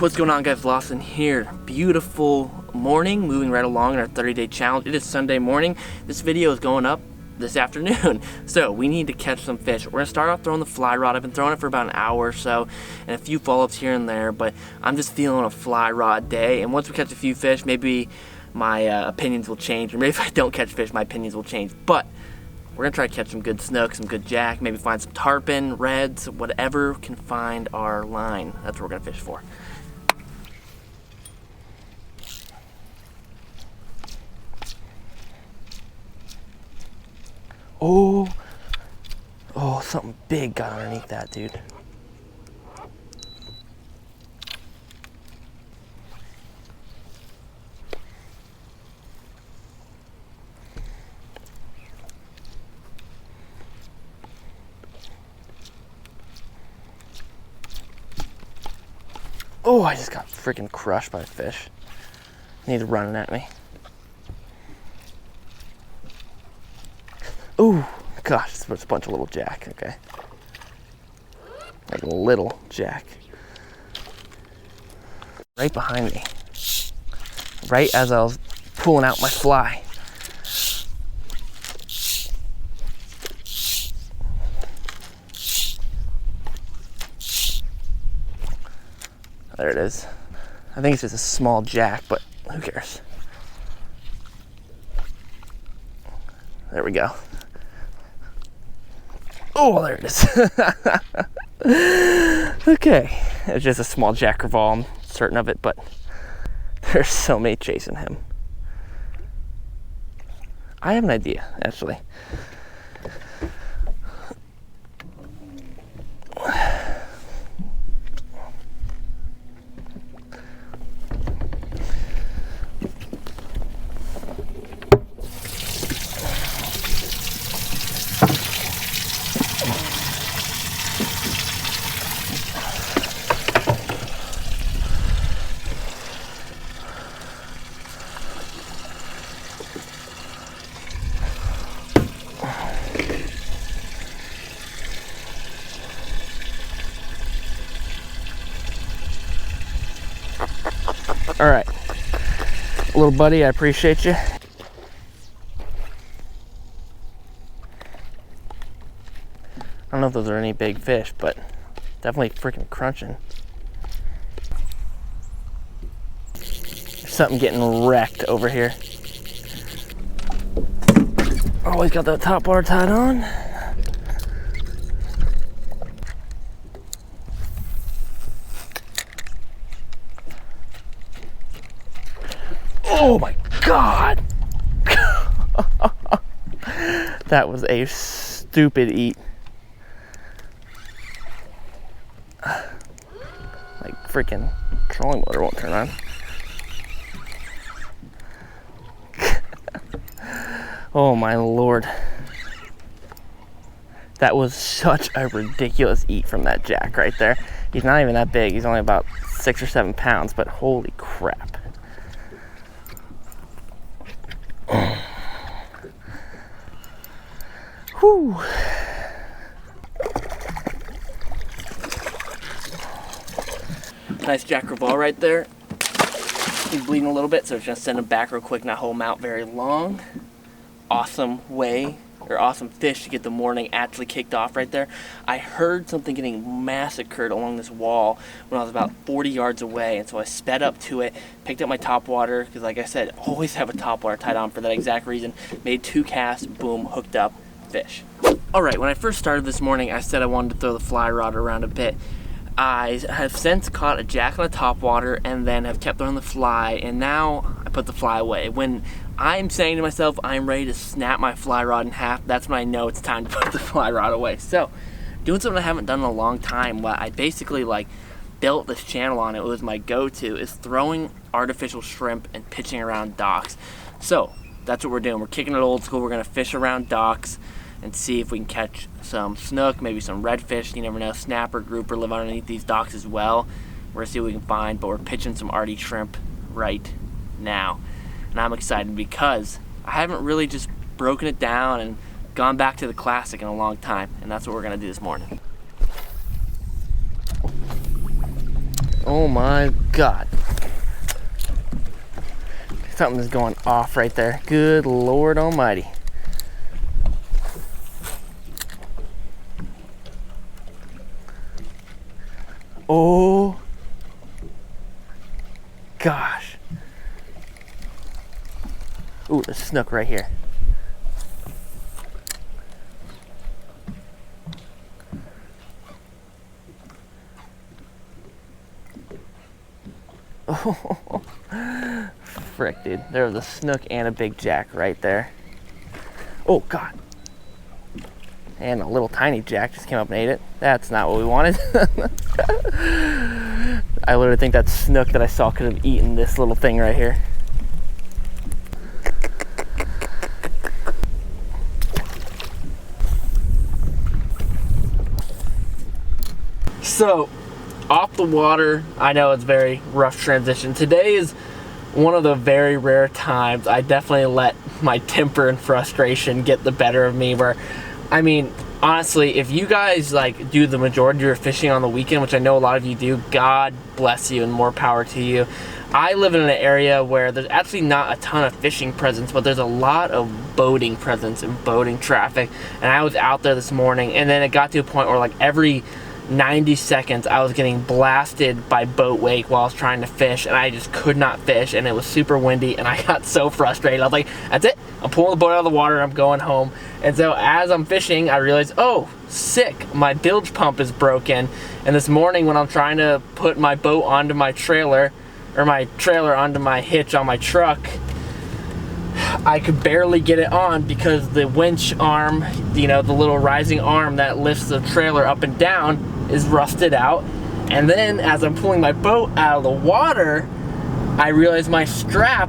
what's going on, guys? Lawson here. Beautiful morning, moving right along in our 30-day challenge. It is Sunday morning. This video is going up this afternoon, so we need to catch some fish. We're gonna start off throwing the fly rod. I've been throwing it for about an hour or so, and a few follow-ups here and there, but I'm just feeling a fly rod day. And once we catch a few fish, maybe my opinions will change, or maybe if I don't catch fish, my opinions will change. But we're gonna try to catch some good snook, some good jack, maybe find some tarpon, reds, whatever can find our line. That's what we're gonna fish for. Oh, something big got underneath that, dude. Oh, I just got freaking crushed by a fish. He's running at me. Ooh, gosh, it's a bunch of little jack, okay. Like little jack. Right behind me. Right as I was pulling out my fly. There it is. I think it's just a small jack, but who cares? There we go. Oh, there it is. Okay, it's just a small jack crevalle, I'm certain of it, but there's so many chasing him. I have an idea, actually. All right, little buddy, I appreciate you. I don't know if those are any big fish, but definitely freaking crunching. There's something getting wrecked over here. Always got that top bar tied on. Oh my God! That was a stupid eat. Like freaking trolling motor won't turn on. Oh my Lord. That was such a ridiculous eat from that jack right there. He's not even that big. He's only about 6 or 7 pounds, but holy crap. Whew. Nice jack crevalle right there. He's bleeding a little bit, so just send him back real quick, not hold him out very long. Awesome way, or awesome fish to get the morning actually kicked off right there. I heard something getting massacred along this wall when I was about 40 yards away, and so I sped up to it, picked up my top water, because like I said, always have a top water tied on for that exact reason. Made 2 casts, boom, hooked up, fish. Alright, when I first started this morning, I said I wanted to throw the fly rod around a bit. I have since caught a jack on the top water and then have kept throwing the fly, and now I put the fly away. When I'm saying to myself I'm ready to snap my fly rod in half, that's when I know it's time to put the fly rod away. So, doing something I haven't done in a long time, what I basically built this channel on, it was my go-to, is throwing artificial shrimp and pitching around docks. So, that's what we're doing. We're kicking it old school. We're going to fish around docks and see if we can catch some snook, maybe some redfish. You never know, snapper, grouper live underneath these docks as well. We're gonna see what we can find, but we're pitching some arty shrimp right now. And I'm excited because I haven't really just broken it down and gone back to the classic in a long time, and that's what we're gonna do this morning. Oh my God. Something's going off right there. Good Lord Almighty. Oh gosh. Ooh, there's a snook right here. Oh, frick, dude. There was a snook and a big jack right there. Oh, God. And a little tiny jack just came up and ate it. That's not what we wanted. I literally think that snook that I saw could have eaten this little thing right here. So, off the water, I know it's a very rough transition. Today is one of the very rare times I definitely let my temper and frustration get the better of me, where, I mean, honestly, if you guys like do the majority of your fishing on the weekend, which I know a lot of you do, God bless you and more power to you. I live in an area where there's actually not a ton of fishing presence, but there's a lot of boating presence and boating traffic. And I was out there this morning, and then it got to a point where like every 90 seconds I was getting blasted by boat wake while I was trying to fish, and I just could not fish, and it was super windy, and I got so frustrated. I was like, that's it, I'm pulling the boat out of the water, I'm going home. And so as I'm fishing, I realized, oh, sick, my bilge pump is broken. And this morning when I'm trying to put my boat onto my trailer, or my trailer onto my hitch on my truck, I could barely get it on because the winch arm, you know, the little rising arm that lifts the trailer up and down, is rusted out. And then as I'm pulling my boat out of the water, I realize my strap,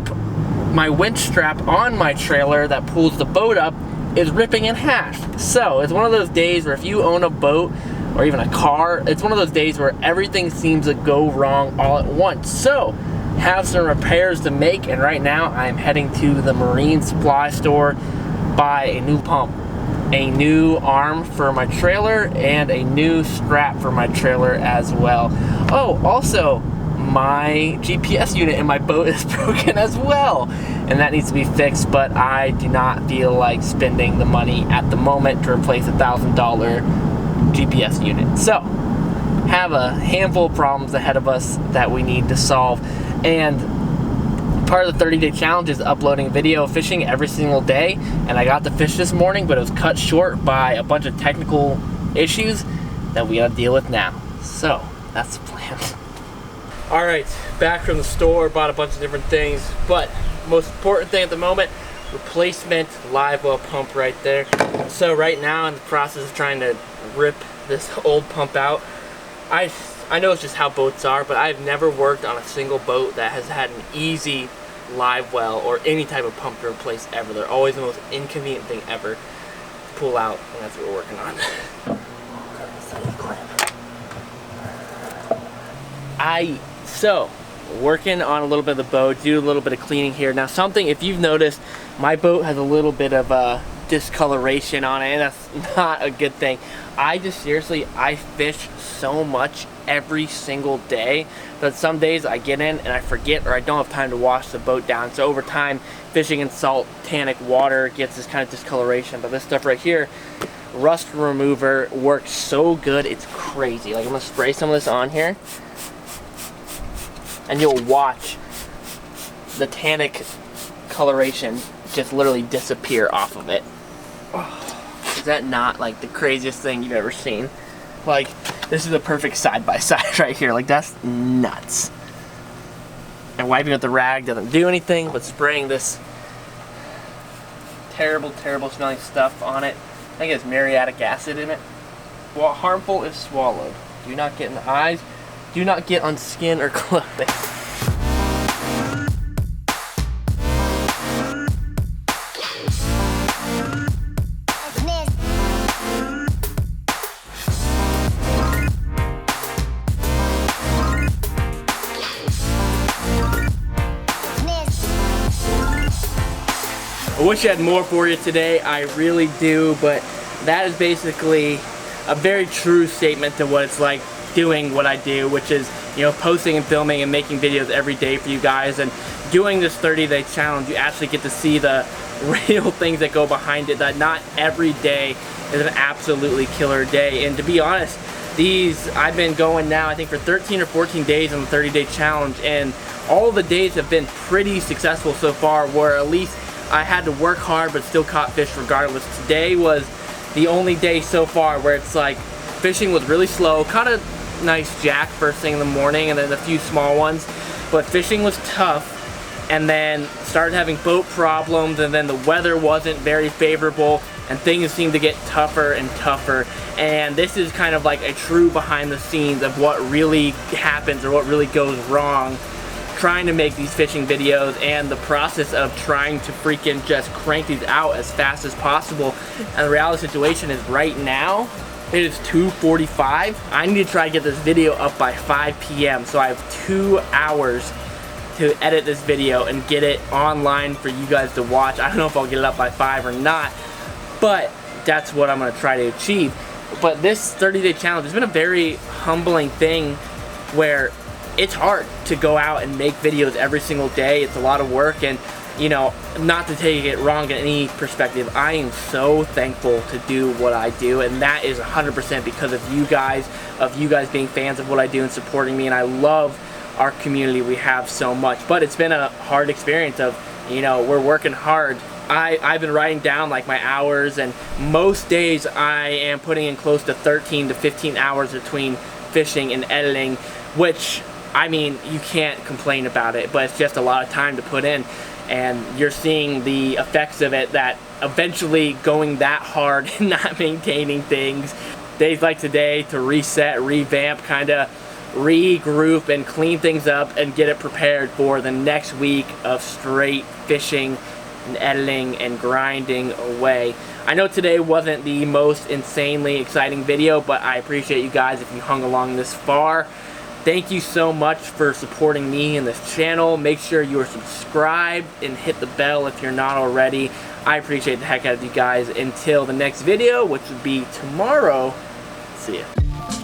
my winch strap on my trailer that pulls the boat up, is ripping in half. So it's one of those days where if you own a boat or even a car, it's one of those days where everything seems to go wrong all at once. So have some repairs to make, and right now I'm heading to the marine supply store, buy a new pump, a new arm for my trailer, and a new strap for my trailer as well. Oh, also my GPS unit in my boat is broken as well, and that needs to be fixed, but I do not feel like spending the money at the moment to replace $1,000 GPS unit. So have a handful of problems ahead of us that we need to solve. And part of the 30-day challenge is uploading video fishing every single day, and I got to fish this morning, but it was cut short by a bunch of technical issues that we gotta deal with now. So that's the plan. All right, back from the store, bought a bunch of different things, but most important thing at the moment, replacement live well pump right there. So right now in the process of trying to rip this old pump out. I know it's just how boats are, but I've never worked on a single boat that has had an easy live well or any type of pump to replace ever. They're always the most inconvenient thing ever to pull out, and that's what we're working on. So working on a little bit of the boat, do a little bit of cleaning here. Now something, if you've noticed, my boat has a little bit of discoloration on it, and that's not a good thing. I fish so much every single day that some days I get in and I forget, or I don't have time to wash the boat down. So over time, fishing in salt tannic water gets this kind of discoloration. But this stuff right here, rust remover, works so good, it's crazy. Like, I'm gonna spray some of this on here, and you'll watch the tannic coloration just literally disappear off of it. Oh, is that not like the craziest thing you've ever seen? Like, this is a perfect side-by-side right here. Like, that's nuts. And wiping with the rag doesn't do anything, but spraying this terrible, terrible smelling stuff on it, I think it's muriatic acid in it. What harmful is swallowed. Do not get in the eyes. Do not get on skin or clothing. I wish I had more for you today, I really do, but that is basically a very true statement to what it's like doing what I do, which is you know, posting and filming and making videos every day for you guys. And doing this 30-day challenge, you actually get to see the real things that go behind it, that not every day is an absolutely killer day. And to be honest, I've been going now, I think, for 13 or 14 days on the 30-day challenge, and all the days have been pretty successful so far, where at least I had to work hard but still caught fish regardless. Today was the only day so far where it's like fishing was really slow. Caught a nice jack first thing in the morning and then a few small ones, but fishing was tough. And then started having boat problems, and then the weather wasn't very favorable, and things seemed to get tougher and tougher. And this is kind of like a true behind the scenes of what really happens or what really goes wrong trying to make these fishing videos, and the process of trying to freaking just crank these out as fast as possible. And the reality situation is right now it is 2:45. I need to try to get this video up by 5 p.m. so I have 2 hours to edit this video and get it online for you guys to watch. I don't know if I'll get it up by 5 or not, but that's what I'm going to try to achieve. But this 30-day challenge has been a very humbling thing, where it's hard to go out and make videos every single day. It's a lot of work, and you know, not to take it wrong in any perspective, I am so thankful to do what I do, and that is 100% because of you guys being fans of what I do and supporting me. And I love our community we have so much. But it's been a hard experience of, you know, we're working hard. I've been writing down like my hours, and most days I am putting in close to 13 to 15 hours between fishing and editing, which, I mean, you can't complain about it, but it's just a lot of time to put in. And you're seeing the effects of it, that eventually going that hard and not maintaining things, days like today, to reset, revamp, kind of regroup and clean things up and get it prepared for the next week of straight fishing and editing and grinding away. I know today wasn't the most insanely exciting video, but I appreciate you guys if you hung along this far. Thank you so much for supporting me in this channel. Make sure you are subscribed and hit the bell if you're not already. I appreciate the heck out of you guys. Until the next video, which would be tomorrow, see ya.